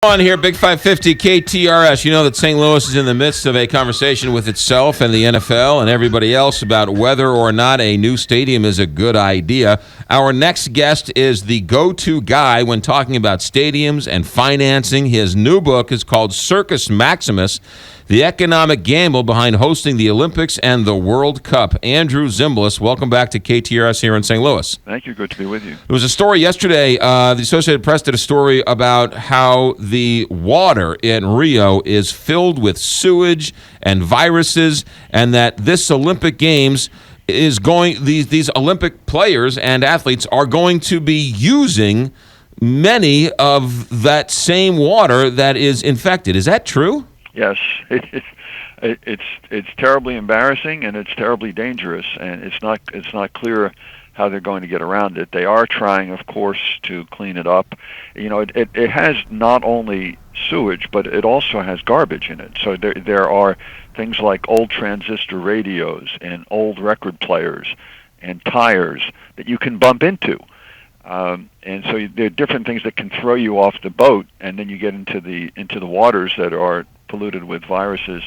On here, Big 550 KTRS. You know that St. Louis is in the midst of a conversation with itself and the NFL and everybody else about whether or not a new stadium is a good idea. Our next guest is the go-to guy when talking about stadiums and financing. His new book is called Circus Maximus, The Economic Gamble Behind Hosting the Olympics and the World Cup. Andrew Zimbalist, welcome back to KTRS here in St. Louis. Thank you. Good to be with you. There was a story yesterday. The Associated Press did a story about how the water in Rio is filled with sewage and viruses, and that this Olympic Games is going, these Olympic players and athletes are going to be using many of that same water that is infected. Is that true? Yes, it's terribly embarrassing and it's terribly dangerous, and it's not clear how they're going to get around it. They are trying, of course, to clean it up. You know, it has not only sewage, but it also has garbage in it. So there are things like old transistor radios and old record players and tires that you can bump into. And so there are different things that can throw you off the boat, and then you get into the waters that are polluted with viruses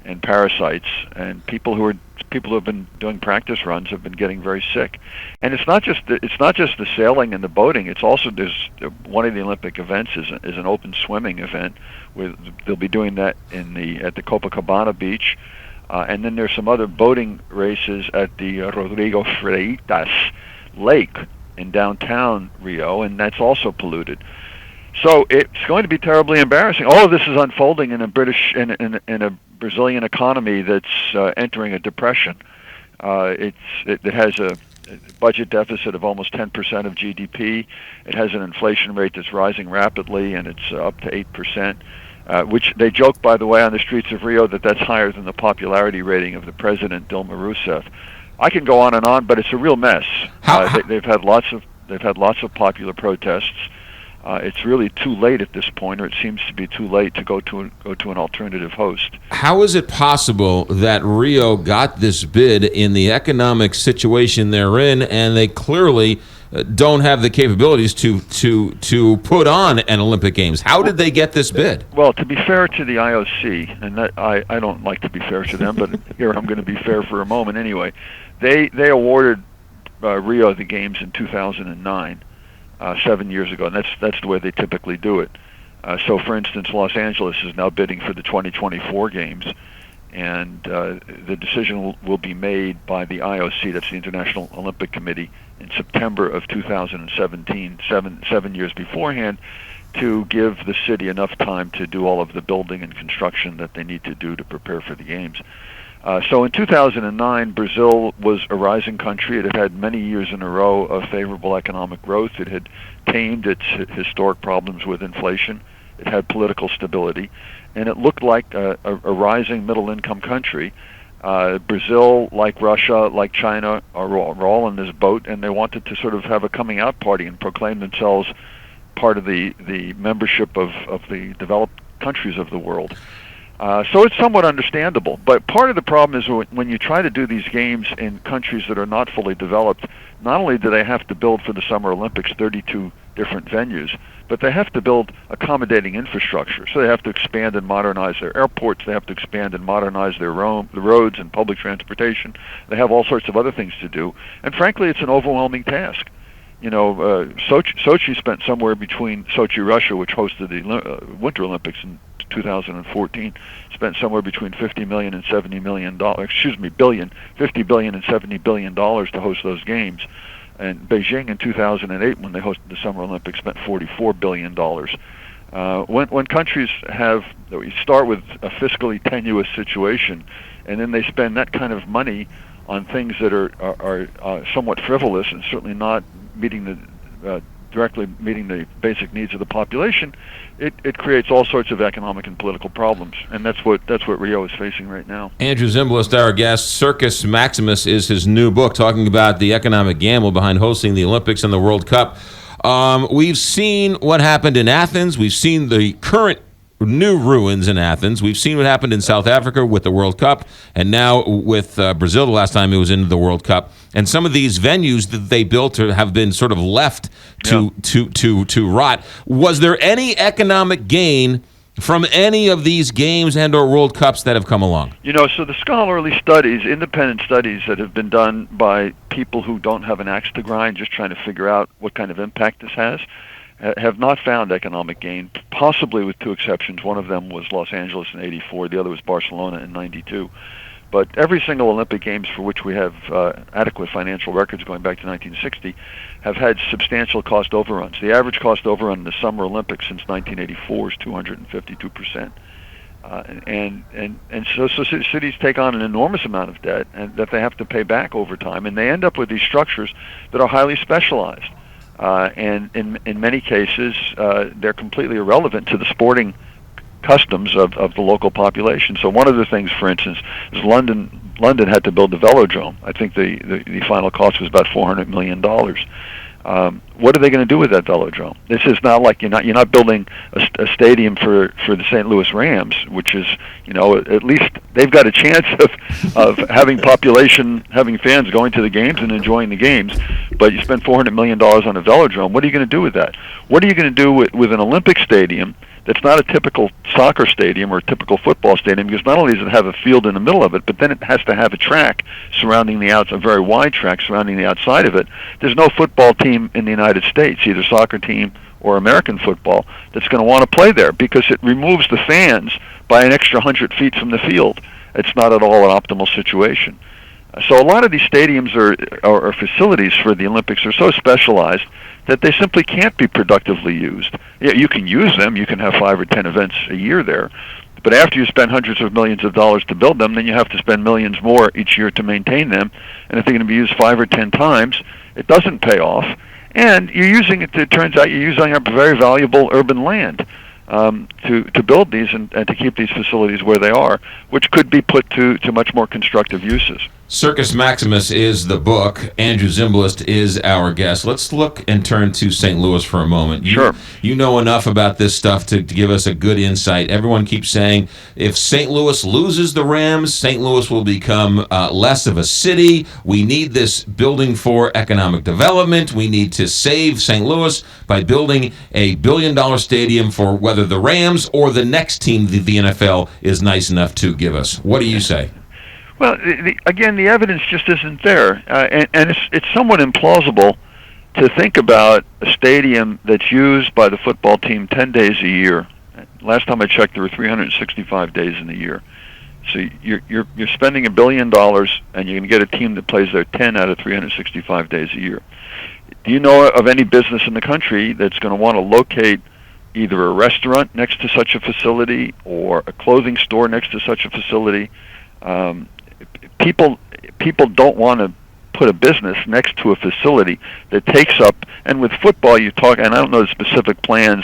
and parasites, and people who have been doing practice runs have been getting very sick. And it's not just the sailing and the boating. It's also, there's one of the Olympic events is an open swimming event where they'll be doing that at the Copacabana beach, and then there's some other boating races at the Rodrigo Freitas Lake in downtown Rio, and that's also polluted. So it's going to be terribly embarrassing. All of this is unfolding in a Brazilian economy that's entering a depression. It has a budget deficit of almost 10% of GDP. It has an inflation rate that's rising rapidly, and it's up to 8%. Which they joke, by the way, on the streets of Rio that's higher than the popularity rating of the president, Dilma Rousseff. I can go on, but it's a real mess. They've had lots of popular protests. It's really too late at this point, or it seems to be too late to go to an alternative host. How is it possible that Rio got this bid in the economic situation they're in, and they clearly don't have the capabilities to put on an Olympic Games? How did they get this bid? Well, to be fair to the IOC, and I don't like to be fair to them, but here I'm going to be fair for a moment anyway. They awarded Rio the Games in 2009. 7 years ago, and that's the way they typically do it. So, for instance, Los Angeles is now bidding for the 2024 Games, and the decision will be made by the IOC, that's the International Olympic Committee, in September of 2017, seven years beforehand, to give the city enough time to do all of the building and construction that they need to do to prepare for the Games. So in 2009, Brazil was a rising country. It had had many years in a row of favorable economic growth. It had tamed its historic problems with inflation. It had political stability. And it looked like a rising middle-income country. Brazil, like Russia, like China, are all in this boat, and they wanted to sort of have a coming-out party and proclaim themselves part of the membership of the developed countries of the world. So it's somewhat understandable, but part of the problem is when you try to do these games in countries that are not fully developed, not only do they have to build for the Summer Olympics 32 different venues, but they have to build accommodating infrastructure. So they have to expand and modernize their airports, they have to expand and modernize the roads and public transportation. They have all sorts of other things to do, and frankly, it's an overwhelming task. You know, Sochi spent somewhere between Sochi, Russia, which hosted the Winter Olympics in 2014, spent somewhere between $50 billion and $70 billion to host those games. And Beijing in 2008, when they hosted the Summer Olympics, spent $44 billion. When countries start with a fiscally tenuous situation, and then they spend that kind of money on things that are somewhat frivolous and certainly not directly meeting the basic needs of the population, it creates all sorts of economic and political problems, and that's what Rio is facing right now. Andrew Zimbalist, our guest. Circus Maximus is his new book, talking about the economic gamble behind hosting the Olympics and the World Cup. We've seen what happened in Athens. We've seen the current new ruins in Athens. We've seen what happened in South Africa with the World Cup, and now with Brazil the last time it was in the World Cup. And some of these venues that they built have been sort of left to rot. Was there any economic gain from any of these games and or World Cups that have come along? So the scholarly studies, independent studies that have been done by people who don't have an axe to grind, just trying to figure out what kind of impact this has, have not found economic gain, possibly with two exceptions. One of them was Los Angeles in '84, the other was Barcelona in '92. But every single Olympic Games for which we have adequate financial records going back to 1960 have had substantial cost overruns. The average cost overrun in the Summer Olympics since 1984 is 252%. So cities take on an enormous amount of debt and that they have to pay back over time, and they end up with these structures that are highly specialized. And in many cases, they're completely irrelevant to the sporting customs of the local population. So one of the things, for instance, is London had to build the Velodrome. I think the final cost was about $400 million. What are they going to do with that Velodrome? This is not like you're not building a stadium for the St. Louis Rams, which is, at least they've got a chance of having fans going to the games and enjoying the games. But you spend $400 million on a Velodrome. What are you going to do with that? What are you going to do with an Olympic stadium that's not a typical soccer stadium or a typical football stadium? Because not only does it have a field in the middle of it, but then it has to have a track surrounding the outside, a very wide track surrounding the outside of it. There's no football team in the United States, either soccer team or American football, that's going to want to play there because it removes the fans by an extra 100 feet from the field. It's not at all an optimal situation. So a lot of these stadiums or facilities for the Olympics are so specialized that they simply can't be productively used. Yeah, you can use them. You can have 5 or 10 events a year there. But after you spend hundreds of millions of dollars to build them, then you have to spend millions more each year to maintain them. And if they're going to be used 5 or 10 times, it doesn't pay off. And it turns out you're using up very valuable urban land to build these and to keep these facilities where they are, which could be put to much more constructive uses. Circus Maximus is the book. Andrew Zimbalist is our guest. Let's look and turn to St. Louis for a moment. Sure. You know enough about this stuff to give us a good insight. Everyone keeps saying if St. Louis loses the Rams, St. Louis will become less of a city. We need this building for economic development. We need to save St. Louis by building a billion-dollar stadium for whether the Rams or the next team the NFL is nice enough to give us. What do you say? Well, again, the evidence just isn't there, and it's somewhat implausible to think about a stadium that's used by the football team 10 days a year. Last time I checked, there were 365 days in the year. So you're spending $1 billion, and you're going to get a team that plays there 10 out of 365 days a year. Do you know of any business in the country that's going to want to locate either a restaurant next to such a facility or a clothing store next to such a facility? People don't want to put a business next to a facility that takes up. And with football, you talk, and I don't know the specific plans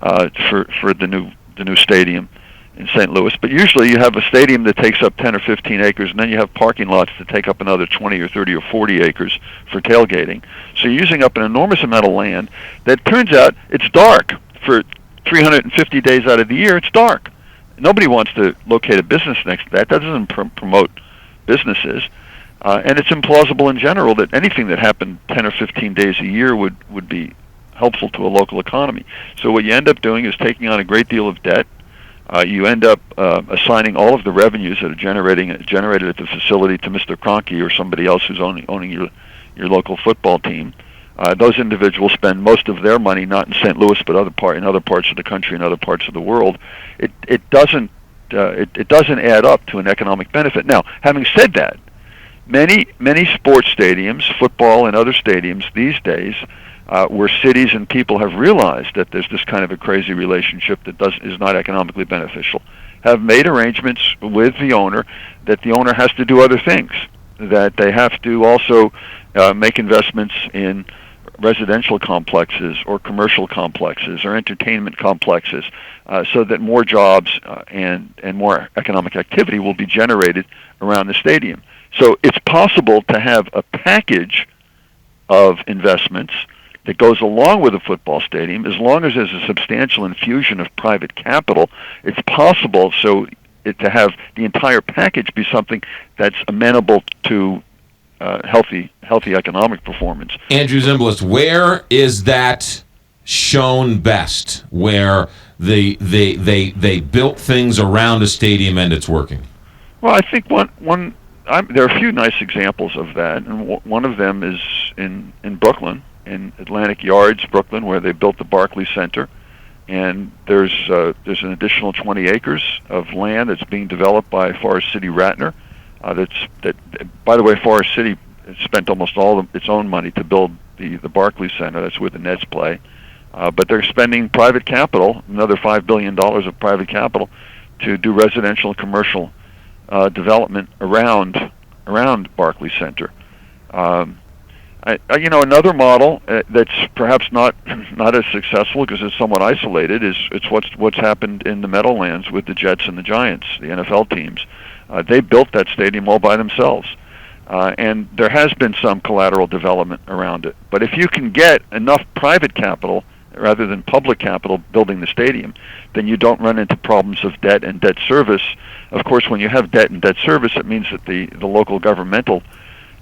for the new stadium in St. Louis, but usually you have a stadium that takes up 10 or 15 acres, and then you have parking lots that take up another 20 or 30 or 40 acres for tailgating. So you're using up an enormous amount of land that turns out it's dark for 350 days out of the year. It's dark. Nobody wants to locate a business next to that. That doesn't promote businesses, and it's implausible in general that anything that happened 10 or 15 days a year would be helpful to a local economy. So what you end up doing is taking on a great deal of debt. You end up assigning all of the revenues that are generated at the facility to Mr. Kroenke or somebody else who's owning your local football team. Those individuals spend most of their money not in St. Louis but in other parts of the country and other parts of the world. It doesn't add up to an economic benefit. Now, having said that, many sports stadiums, football and other stadiums these days, where cities and people have realized that there's this kind of a crazy relationship that is not economically beneficial, have made arrangements with the owner that the owner has to do other things, that they have to also make investments in residential complexes or commercial complexes or entertainment complexes, so that more jobs and more economic activity will be generated around the stadium. So it's possible to have a package of investments that goes along with a football stadium, as long as there's a substantial infusion of private capital, it's possible to have the entire package be something that's amenable to healthy economic performance. Andrew Zimbalist, where is that shown best? Where they built things around a stadium and it's working? Well, I think there are a few nice examples of that, and one of them is in Brooklyn, in Atlantic Yards, Brooklyn, where they built the Barclays Center, and there's an additional 20 acres of land that's being developed by Forest City Ratner. By the way, Forest City spent almost all of its own money to build the Barclays Center. That's where the Nets play, but they're spending private capital, another $5 billion of private capital, to do residential and commercial development around Barclays Center. Another model that's perhaps not as successful because it's somewhat isolated is what's happened in the Meadowlands with the Jets and the Giants, the NFL teams. They built that stadium all by themselves, and there has been some collateral development around it. But if you can get enough private capital rather than public capital building the stadium, then you don't run into problems of debt and debt service. Of course, when you have debt and debt service, it means that the local governmental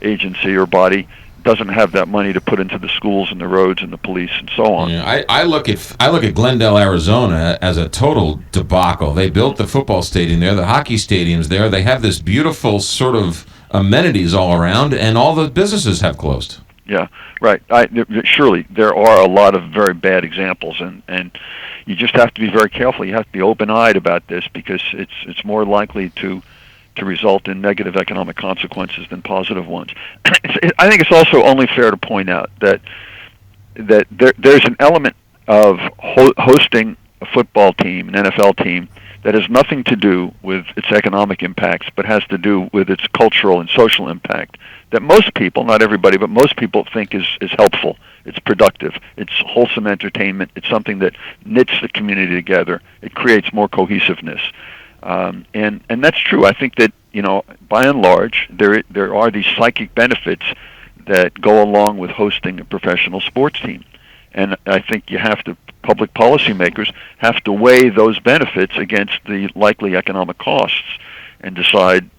agency or body doesn't have that money to put into the schools and the roads and the police and so on. Yeah, I look at Glendale, Arizona as a total debacle. They built the football stadium there, the hockey stadium's there. They have this beautiful sort of amenities all around, and all the businesses have closed. Yeah, right. Surely there are a lot of very bad examples, and you just have to be very careful. You have to be open-eyed about this because it's more likely to result in negative economic consequences than positive ones. I think it's also only fair to point out that there's an element of hosting a football team, an NFL team, that has nothing to do with its economic impacts, but has to do with its cultural and social impact that most people, not everybody, but most people think is helpful. It's productive. It's wholesome entertainment. It's something that knits the community together. It creates more cohesiveness. And that's true. I think that, by and large, there are these psychic benefits that go along with hosting a professional sports team. And I think public policymakers have to weigh those benefits against the likely economic costs and decide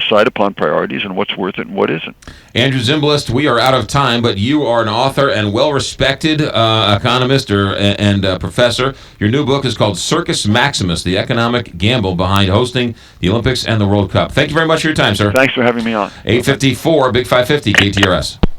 upon priorities and what's worth it and what isn't. Andrew Zimbalist, we are out of time, but you are an author and well-respected economist and professor. Your new book is called Circus Maximus, The Economic Gamble Behind Hosting the Olympics and the World Cup. Thank you very much for your time, sir. Thanks for having me on. 8:54, Big 550, KTRS.